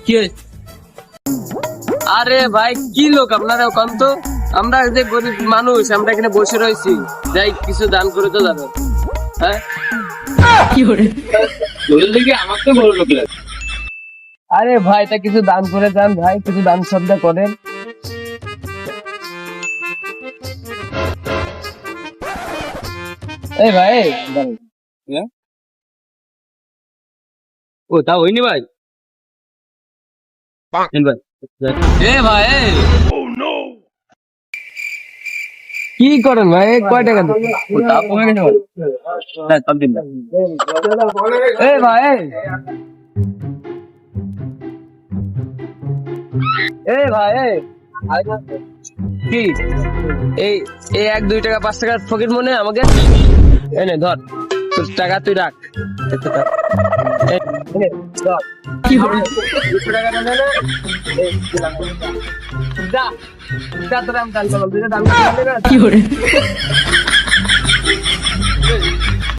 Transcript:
কি আরে ভাই কি লোক আপনারা কম তো, আমরা যে গরিব মানুষ আমরা এখানে বসে রয়েছি, যাই কিছু দান করে তো যাবে। হ্যাঁ কি করে আমাকে বড় লোক লাগে। আরে ভাই তা কিছু দান করে যান ভাই, কিছু দান শ্রদ্ধা করেন। এই ভাই ও তা হয়নি ভাই। এ ভাই কি করেন ভাই, কয় টাকা এ ভাই এ ভাই কি এই এই 1-2 টাকা 5 টাকার ফকির মনে আমাকে এনে ধর, তোর টাকা তুই রাখ। কি হবে 200 টাকা না না এই দিলাম যা যা তোরা আমি দান করলাম, তুই দান করলি না কি করে